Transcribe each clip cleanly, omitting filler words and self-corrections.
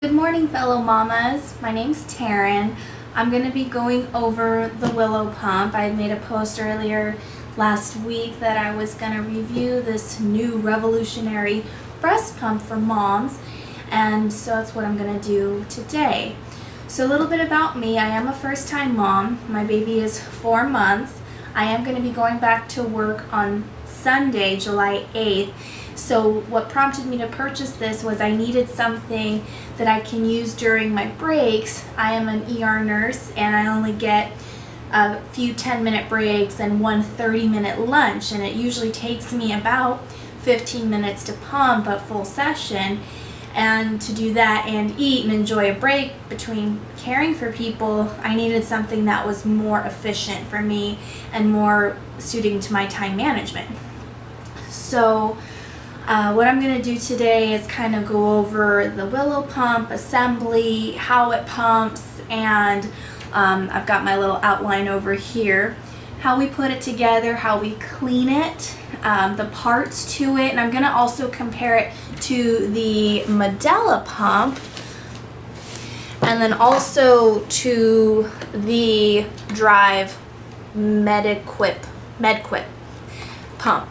Good morning, fellow mamas. My name's Taryn. I'm going to be going over the Willow pump. I made a post earlier last week that I was going to review this new revolutionary breast pump for moms, and so that's what I'm going to do today. So a little bit about me. I am a first-time mom. My baby is 4 months. I am going to be going back to work on Sunday, July 8th. So what prompted me to purchase this was I needed something that I can use during my breaks. I am an ER nurse and I only get a few 10-minute breaks and one 30-minute lunch, and it usually takes me about 15 minutes to pump a full session. And to do that and eat and enjoy a break between caring for people, I needed something that was more efficient for me and more suiting to my time management. So what I'm going to do today is kind of go over the Willow pump assembly, how it pumps, and I've got my little outline over here, how we put it together, how we clean it, the parts to it, and I'm going to also compare it to the Medela pump, and then also to the Drive MedQuip pump.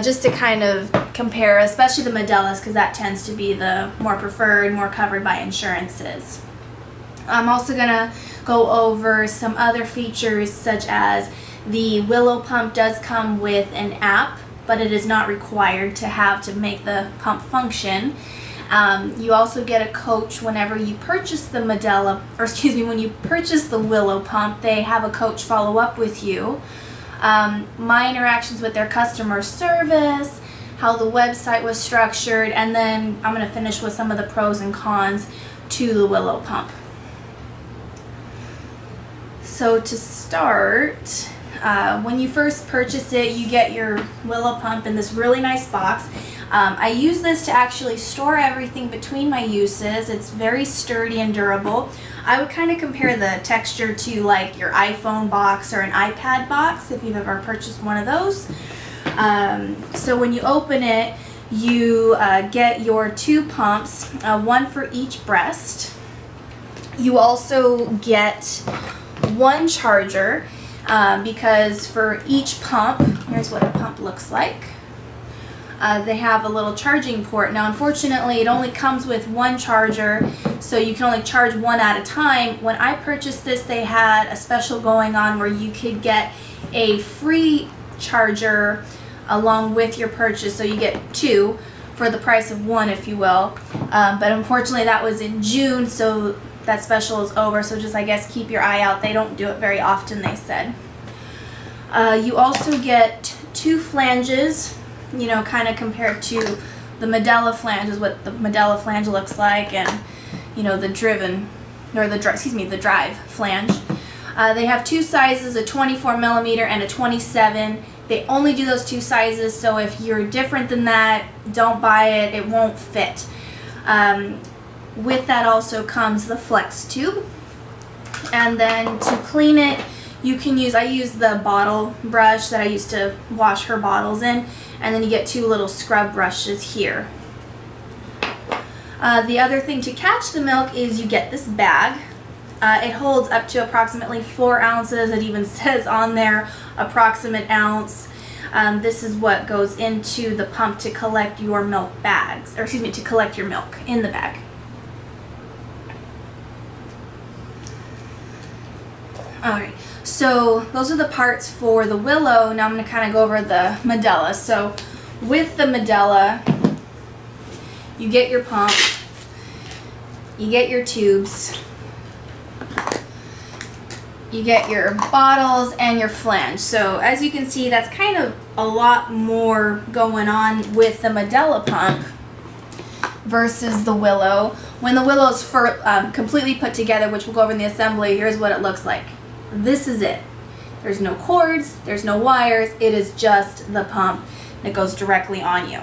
Just to kind of compare, especially the Medelas, because that tends to be the more preferred, more covered by insurances. I'm also going to go over some other features, such as the Willow pump does come with an app, but it is not required to have to make the pump function. You also get a coach whenever you purchase the when you purchase the Willow pump, they have a coach follow up with you. My interactions with their customer service, how the website was structured, and then I'm going to finish with some of the pros and cons to the Willow pump. So to start, when you first purchase it, you get your Willow pump in this really nice box. I use this to actually store everything between my uses. It's very sturdy and durable. I would kind of compare the texture to like your iPhone box or an iPad box if you've ever purchased one of those. So when you open it, you get your 2 pumps, one for each breast. You also get 1 charger because for each pump, here's what a pump looks like. They have a little charging port. Now, unfortunately, it only comes with 1 charger, so you can only charge 1 at a time. When I purchased this, they had a special going on where you could get a free charger along with your purchase, so you get 2 for the price of 1, if you will. But unfortunately, that was in June, so that special is over, so just, I guess, keep your eye out. They don't do it very often, they said. You also get 2 flanges, you know, kind of compared to the Medela flange is what the Medela flange looks like, and you know, the Drive flange. They have 2 sizes, a 24mm and a 27. They only do those 2 sizes, so if you're different than that, don't buy it. It won't fit. With that also comes the flex tube, and then to clean it, you can use, I use the bottle brush that I used to wash her bottles in, and then you get 2 little scrub brushes here. The other thing to catch the milk is you get this bag. It holds up to approximately 4 ounces. It even says on there approximate ounce. This is what goes into the pump to collect your milk bags, or excuse me, to collect your milk in the bag. Alright, so those are the parts for the Willow. Now I'm going to kind of go over the Medela. So with the Medela, you get your pump, you get your tubes, you get your bottles, and your flange. So as you can see, that's kind of a lot more going on with the Medela pump versus the Willow. When the Willow is completely put together, which we'll go over in the assembly, here's what it looks like. This is it. There's no cords, there's no wires, it is just the pump, and it goes directly on you.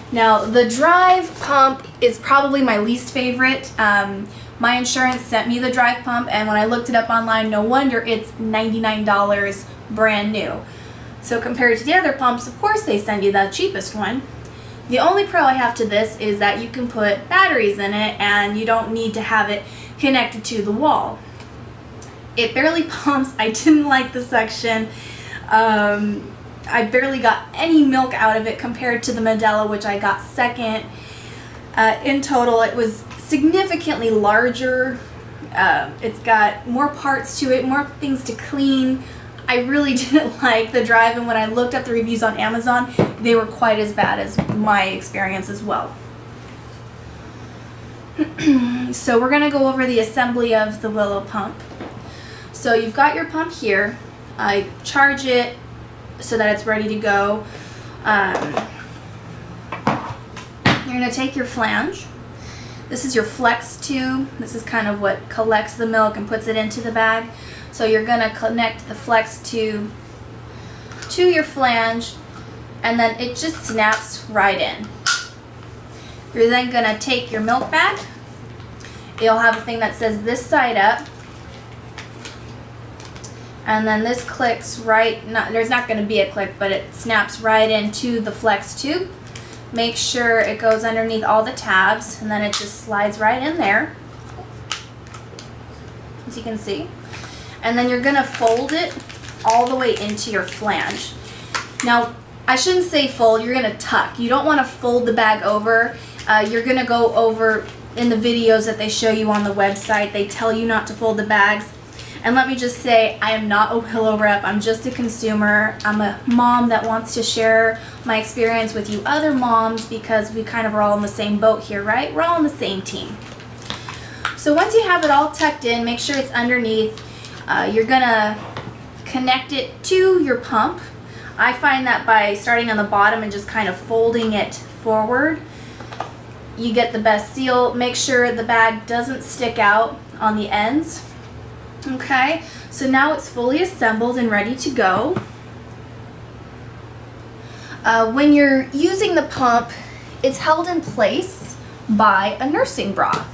Now, the Drive pump is probably my least favorite. My insurance sent me the Drive pump, and when I looked it up online, no wonder it's $99 brand new. So compared to the other pumps, of course they send you the cheapest one. The only pro I have to this is that you can put batteries in it and you don't need to have it connected to the wall. It barely pumps. I didn't like the suction. I barely got any milk out of it compared to the Modelo, which I got second. In total, it was significantly larger. It's got more parts to it, more things to clean. I really didn't like the drive, and when I looked up the reviews on Amazon, they were quite as bad as my experience as well. So we're going to go over the assembly of the Willow pump. So you've got your pump here. I charge it so that it's ready to go. You're going to take your flange. This is your flex tube. This is kind of what collects the milk and puts it into the bag. So you're going to connect the flex tube to your flange, and then it just snaps right in. You're then going to take your milk bag. You'll have a thing that says this side up, and then this clicks right, there's not going to be a click, but it snaps right into the flex tube. Make sure it goes underneath all the tabs, and then it just slides right in there, as you can see. And then you're going to fold it all the way into your flange. Now, I shouldn't say fold, you're going to tuck. You don't want to fold the bag over. You're going to go over in the videos that they show you on the website. They tell you not to fold the bags. And let me just say, I am not a Willow rep. I'm just a consumer. I'm a mom that wants to share my experience with you other moms, because we kind of are all in the same boat here, right? We're all on the same team. So once you have it all tucked in, make sure it's underneath. You're gonna connect it to your pump. I find that by starting on the bottom and just kind of folding it forward, you get the best seal. Make sure the bag doesn't stick out on the ends. Okay, so now it's fully assembled and ready to go. When you're using the pump, it's held in place by a nursing bra.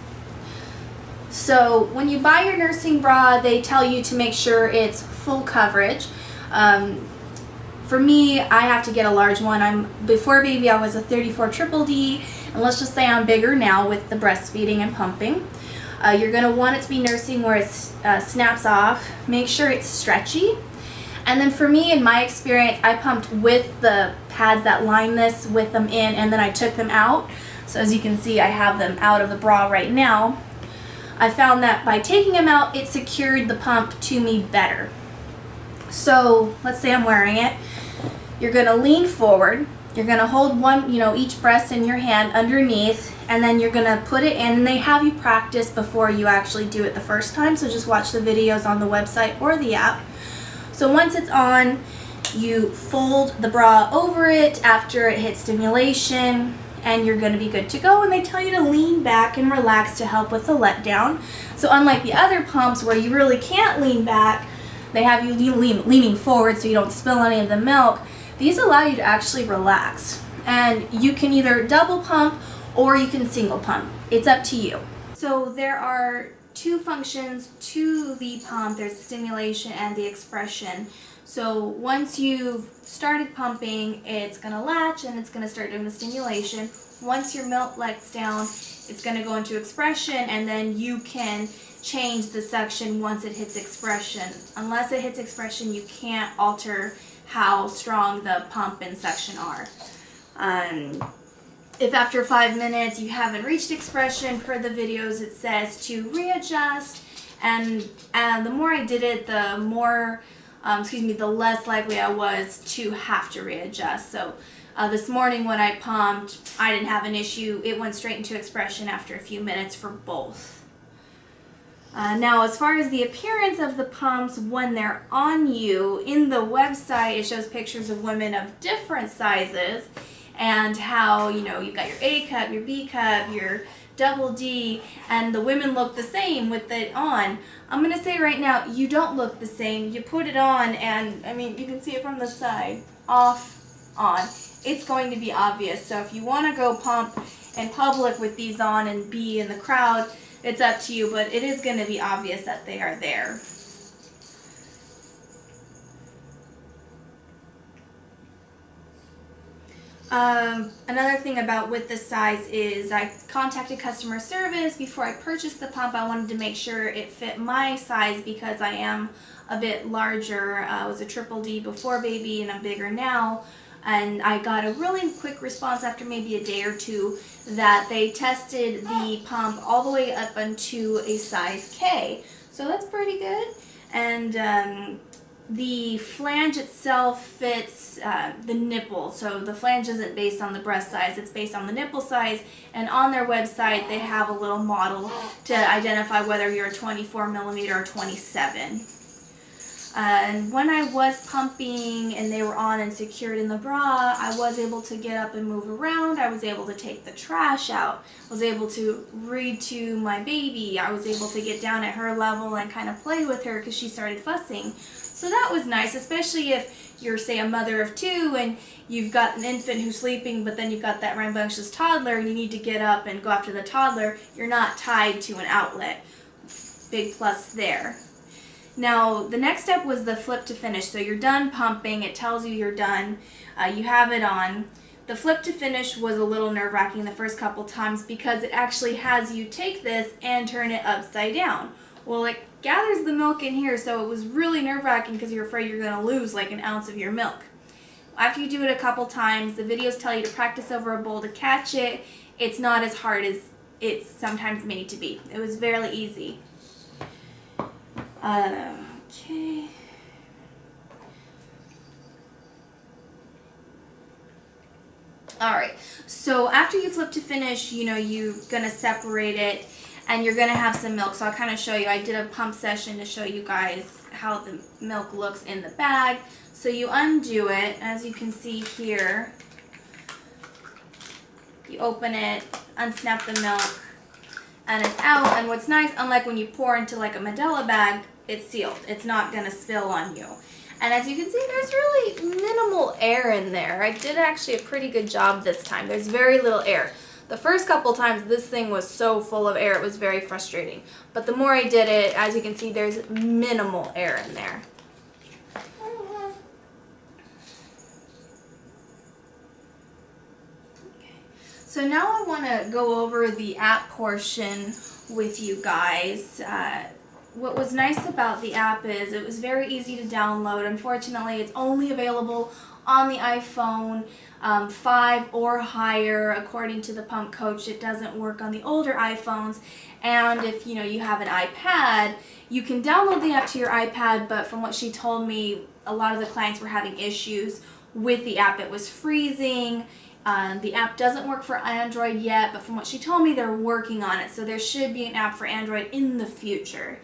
So when you buy your nursing bra, they tell you to make sure it's full coverage. For me, I have to get a large one. Before baby, I was a 34 triple D, and let's just say I'm bigger now with the breastfeeding and pumping. You're going to want it to be nursing where it snaps off. Make sure it's stretchy. And then for me, in my experience, I pumped with the pads that line this, with them in, and then I took them out. So as you can see, I have them out of the bra right now. I found that by taking them out, it secured the pump to me better. So let's say I'm wearing it. You're going to lean forward. You're going to hold one, each breast in your hand underneath, and then you're going to put it in. And they have you practice before you actually do it the first time, so just watch the videos on the website or the app. So once it's on, you fold the bra over it after it hits stimulation, and you're going to be good to go. And they tell you to lean back and relax to help with the letdown. So unlike the other pumps where you really can't lean back, they have you leaning forward so you don't spill any of the milk. These allow you to actually relax. And you can either double pump or you can single pump. It's up to you. So there are two functions to the pump. There's the stimulation and the expression. So once you've started pumping, it's going to latch and it's going to start doing the stimulation. Once your milk lets down, it's going to go into expression, and then you can change the suction once it hits expression. Unless it hits expression, you can't alter how strong the pump and suction are. If after 5 minutes you haven't reached expression, per the videos it says to readjust, and the more I did it, the more the less likely I was to have to readjust. So this morning when I pumped, I didn't have an issue. It went straight into expression after a few minutes for both. Now, as far as the appearance of the pumps when they're on you, in the website it shows pictures of women of different sizes and how, you've got your A cup, your B cup, your double D, and the women look the same with it on. I'm going to say right now, you don't look the same. You put it on and, you can see it from the side, off, on. It's going to be obvious. So if you want to go pump in public with these on and be in the crowd, it's up to you, but it is going to be obvious that they are there. Another thing about with this size is I contacted customer service before I purchased the pump. I wanted to make sure it fit my size because I am a bit larger. I was a triple D before baby and I'm bigger now. And I got a really quick response after maybe a day or two that they tested the pump all the way up into a size K. So that's pretty good. And the flange itself fits the nipple. So the flange isn't based on the breast size, it's based on the nipple size. And on their website, they have a little model to identify whether you're 24 millimeter or 27. And when I was pumping and they were on and secured in the bra, I was able to get up and move around. I was able to take the trash out. I was able to read to my baby. I was able to get down at her level and kind of play with her because she started fussing. So that was nice, especially if you're, say, a mother of two and you've got an infant who's sleeping, but then you've got that rambunctious toddler and you need to get up and go after the toddler. You're not tied to an outlet. Big plus there. Now, the next step was the flip to finish. So you're done pumping. It tells you you're done. You have it on. The flip to finish was a little nerve-wracking the first couple times because it actually has you take this and turn it upside down. Well, it gathers the milk in here, so it was really nerve-wracking because you're afraid you're going to lose like an ounce of your milk. After you do it a couple times, the videos tell you to practice over a bowl to catch it. It's not as hard as it's sometimes made to be. It was fairly easy. Okay. Alright, so after you flip to finish, you know, you're going to separate it and you're going to have some milk. So I'll kind of show you. I did a pump session to show you guys how the milk looks in the bag. So you undo it, as you can see here. You open it, unsnap the milk, and it's out. And what's nice, unlike when you pour into like a Medela bag, it's sealed. It's not going to spill on you. And as you can see, there's really minimal air in there. I did actually a pretty good job this time. There's very little air. The first couple times, this thing was so full of air, it was very frustrating. But the more I did it, as you can see, there's minimal air in there. So now I want to go over the app portion with you guys. What was nice about the app is it was very easy to download. Unfortunately, it's only available on the iPhone 5 or higher, according to the pump coach. It doesn't work on the older iPhones. And if you have an iPad, you can download the app to your iPad, but from what she told me, a lot of the clients were having issues with the app. It was freezing. The app doesn't work for Android yet, but from what she told me, they're working on it. So there should be an app for Android in the future.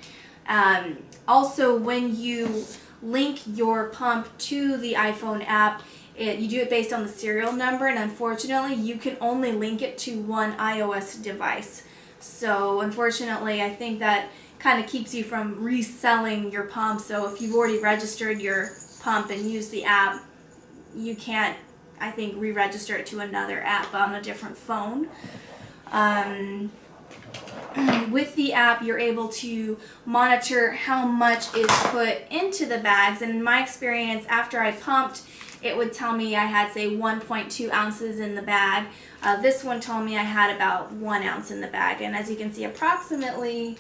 Also, when you link your pump to the iPhone app, you do it based on the serial number, and unfortunately, you can only link it to one iOS device. So unfortunately, I think that kind of keeps you from reselling your pump. So if you've already registered your pump and used the app, you can't, I think, re-register it to another app on a different phone. With the app, you're able to monitor how much is put into the bags. And in my experience, after I pumped, it would tell me I had, say, 1.2 ounces in the bag. This one told me I had about 1 ounce in the bag. And as you can see, approximately,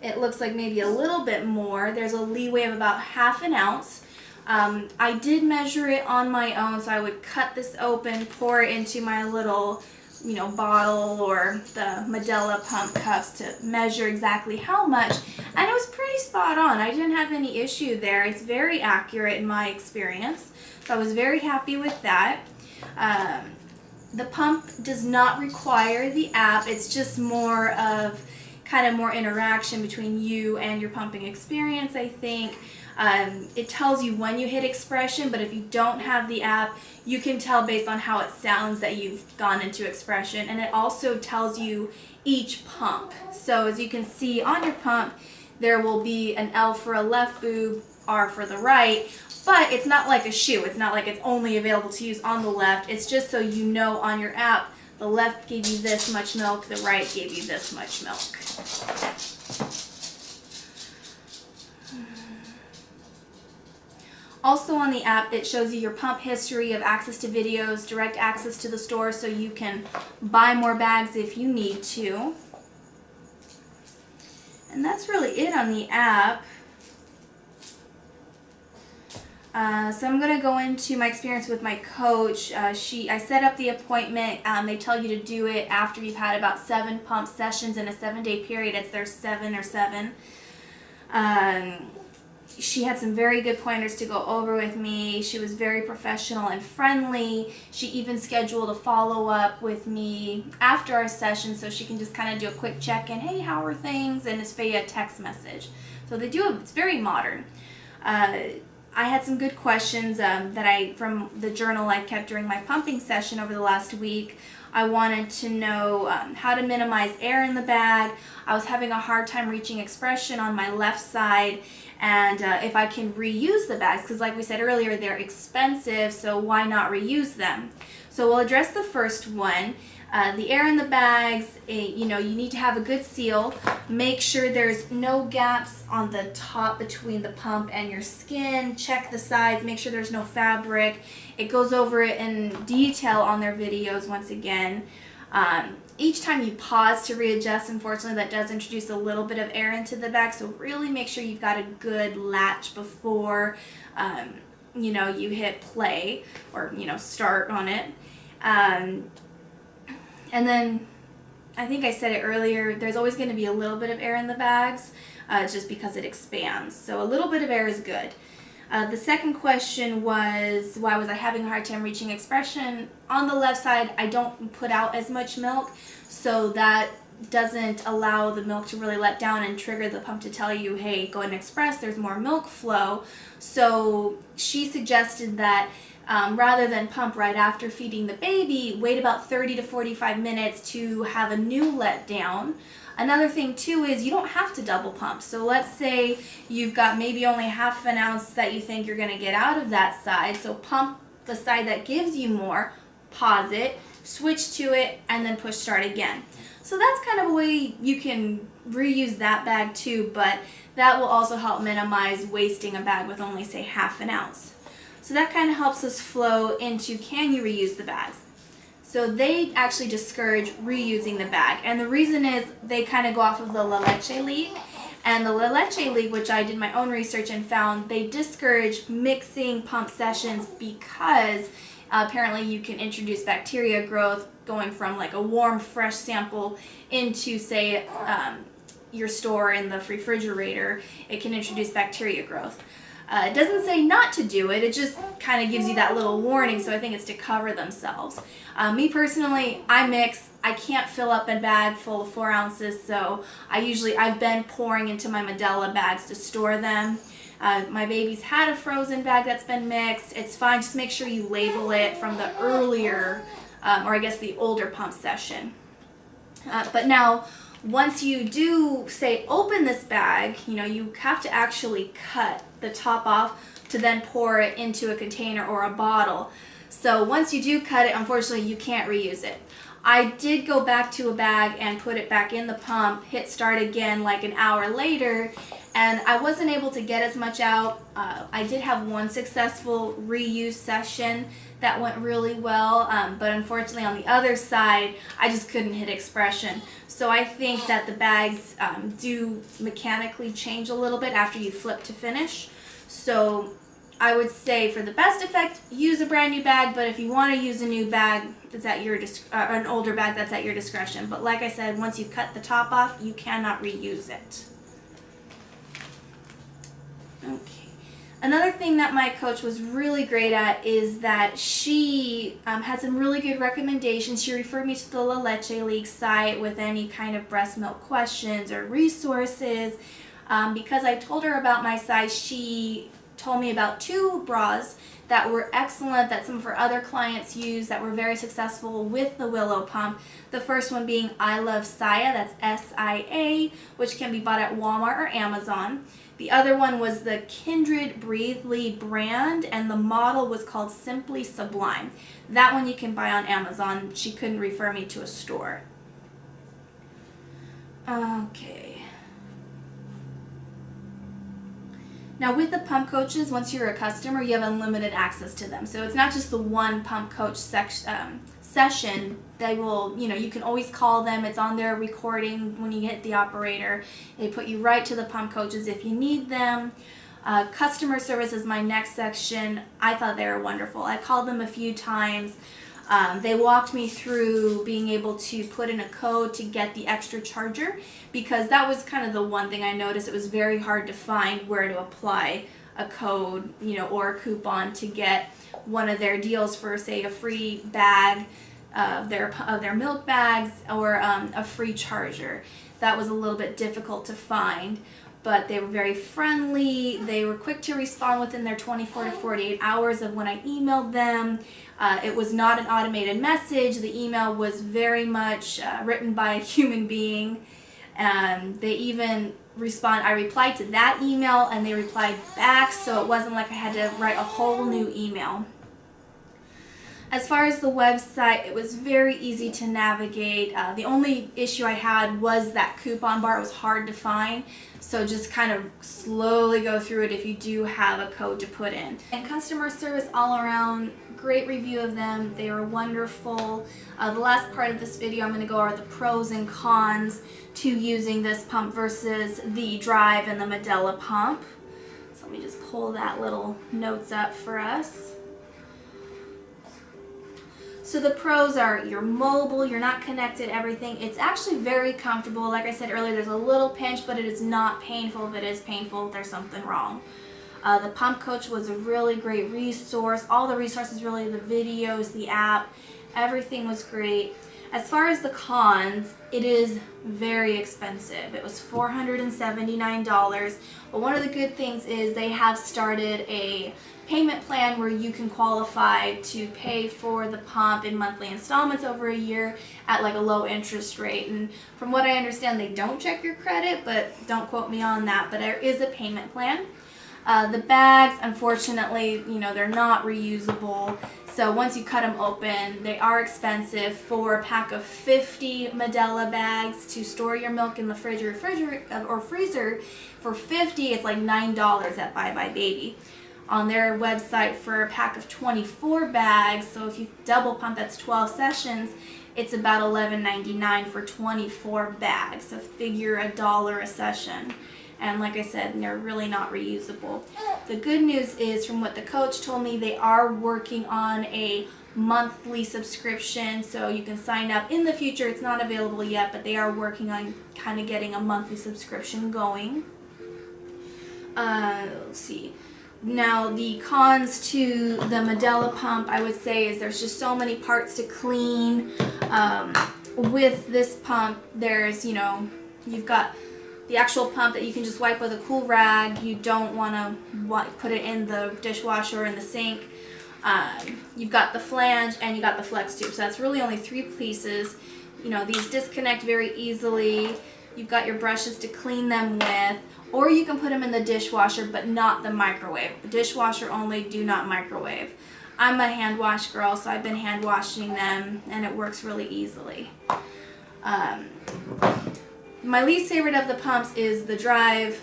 it looks like maybe a little bit more. There's a leeway of about ½ an ounce. I did measure it on my own, so I would cut this open, pour it into my little bottle or the Medela pump cups to measure exactly how much, and it was pretty spot on. I didn't have any issue there. It's very accurate in my experience, so I was very happy with that. The pump does not require the app. It's just more of more interaction between you and your pumping experience, I think. It tells you when you hit expression, but if you don't have the app, you can tell based on how it sounds that you've gone into expression. And it also tells you each pump. So as you can see on your pump, there will be an L for a left boob, R for the right, but it's not like a shoe. It's not like it's only available to use on the left. It's just so you know on your app, the left gave you this much milk, the right gave you this much milk. Also on the app, it shows you your pump history of access to videos, direct access to the store so you can buy more bags if you need to. And that's really it on the app. So I'm going to go into my experience with my coach. I set up the appointment. They tell you to do it after you've had about 7 pump sessions in a 7-day period. It's their 7 or 7. She had some very good pointers to go over with me. She was very professional and friendly. She even scheduled a follow-up with me after our session so she can just kind of do a quick check-in. Hey, how are things? And it's via text message. So it's very modern. I had some good questions from the journal I kept during my pumping session over the last week. I wanted to know how to minimize air in the bag. I was having a hard time reaching expression on my left side, and if I can reuse the bags, because like we said earlier, they're expensive, so why not reuse them? So we'll address the first one. The air in the bags, you need to have a good seal. Make sure there's no gaps on the top between the pump and your skin. Check the sides, make sure there's no fabric. It goes over it in detail on their videos once again. Each time you pause to readjust, unfortunately, that does introduce a little bit of air into the bag, so really make sure you've got a good latch before you hit play or start on it. And then, I think I said it earlier, there's always going to be a little bit of air in the bags, just because it expands. So a little bit of air is good. The second question was, why was I having a hard time reaching expression? On the left side, I don't put out as much milk, so that doesn't allow the milk to really let down and trigger the pump to tell you, hey, go and express, there's more milk flow. So she suggested that rather than pump right after feeding the baby, wait about 30 to 45 minutes to have a new letdown. Another thing too is you don't have to double pump. So let's say you've got maybe only half an ounce that you think you're going to get out of that side. So pump the side that gives you more, pause it, switch to it, and then push start again. So that's kind of a way you can reuse that bag too, but that will also help minimize wasting a bag with only, say, half an ounce. So that kind of helps us flow into, can you reuse the bags? So they actually discourage reusing the bag, and the reason is they kind of go off of the La Leche League, and the La Leche League, which I did my own research and found, they discourage mixing pump sessions because apparently you can introduce bacteria growth going from like a warm, fresh sample into, say, your store in the refrigerator. It can introduce bacteria growth. It doesn't say not to do it, it just kind of gives you that little warning, so I think it's to cover themselves. Me personally, I mix. I can't fill up a bag full of 4 ounces, so I've been pouring into my Medela bags to store them. My baby's had a frozen bag that's been mixed. It's fine, just make sure you label it from the earlier, or I guess the older pump session. But now, once you do, say, open this bag, you have to actually cut the top off to then pour it into a container or a bottle. So once you do cut it, unfortunately, you can't reuse it. I did go back to a bag and put it back in the pump, hit start again like an hour later, and I wasn't able to get as much out. I did have one successful reuse session that went really well, but unfortunately on the other side, I just couldn't hit expression. So I think that the bags do mechanically change a little bit after you flip to finish. So I would say for the best effect, use a brand new bag, but if you want to use a new bag, it's at your an older bag, that's at your discretion. But like I said, once you cut the top off, you cannot reuse it. Okay. Another thing that my coach was really great at is that she had some really good recommendations. She referred me to the La Leche League site with any kind of breast milk questions or resources. Because I told her about my size, she told me about 2 bras that were excellent that some of her other clients use that were very successful with the Willow pump. The first one being I Love Saya, that's S-I-A, which can be bought at Walmart or Amazon. The other one was the Kindred Breathly brand, and the model was called Simply Sublime. That one you can buy on Amazon. She couldn't refer me to a store. Okay. Now with the pump coaches, once you're a customer, you have unlimited access to them. So it's not just the one pump coach session. They will, you can always call them. It's on their recording when you hit the operator. They put you right to the pump coaches if you need them. Customer service is my next section. I thought they were wonderful. I called them a few times. They walked me through being able to put in a code to get the extra charger, because that was kind of the one thing I noticed. It was very hard to find where to apply a code, or a coupon to get one of their deals for, say, a free bag of their milk bags, or a free charger. That was a little bit difficult to find. But they were very friendly. They were quick to respond within their 24 to 48 hours of when I emailed them. It was not an automated message. The email was very much written by a human being. They even I replied to that email and they replied back, so it wasn't like I had to write a whole new email. As far as the website, it was very easy to navigate. The only issue I had was that coupon bar. It was hard to find, so just kind of slowly go through it if you do have a code to put in. And customer service all around, great review of them. They were wonderful. The last part of this video, I'm going to go over the pros and cons to using this pump versus the Drive and the Medela pump. So let me just pull that little notes up for us. So the pros are you're mobile, you're not connected, everything. It's actually very comfortable. Like I said earlier, there's a little pinch, but it is not painful. If it is painful, there's something wrong. The pump coach was a really great resource. All the resources, really, the videos, the app, everything was great. As far as the cons, it is very expensive. It was $479, but one of the good things is they have started a payment plan where you can qualify to pay for the pump in monthly installments over a year at like a low interest rate. And from what I understand, they don't check your credit, but don't quote me on that, but there is a payment plan. The bags, unfortunately, they're not reusable. So once you cut them open, they are expensive. For a pack of 50 Medela bags to store your milk in the fridge or freezer, for 50, it's like $9 at Bye Bye Baby. On their website, for a pack of 24 bags, so if you double pump, that's 12 sessions, it's about $11.99 for 24 bags. So figure $1 a session. And like I said, they're really not reusable. The good news is, from what the coach told me, they are working on a monthly subscription, so you can sign up in the future. It's not available yet, but they are working on kind of getting a monthly subscription going. Let's see. Now, the cons to the Medela pump, I would say, is there's just so many parts to clean. With this pump, there's, you've got the actual pump that you can just wipe with a cool rag. You don't want to put it in the dishwasher or in the sink. You've got the flange and you got the flex tube. So that's really only 3 pieces. These disconnect very easily. You've got your brushes to clean them with. Or you can put them in the dishwasher, but not the microwave. The dishwasher only, do not microwave. I'm a hand wash girl, so I've been hand washing them, and it works really easily. My least favorite of the pumps is the Drive.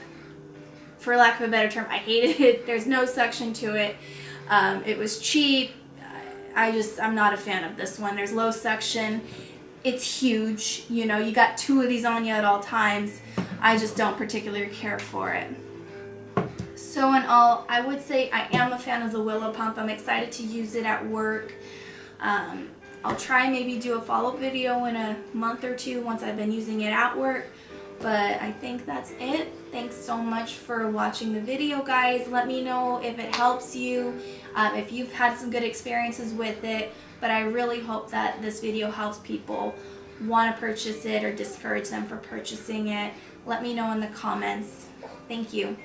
For lack of a better term, I hated it. There's no suction to it. It was cheap. I'm not a fan of this one. There's low suction. It's huge. You got 2 of these on you at all times. I just don't particularly care for it. So in all, I would say I am a fan of the Willow pump. I'm excited to use it at work. I'll try maybe do a follow-up video in a month or 2 once I've been using it at work. But I think that's it. Thanks so much for watching the video, guys. Let me know if it helps you, if you've had some good experiences with it. But I really hope that this video helps people want to purchase it or discourage them from purchasing it. Let me know in the comments. Thank you.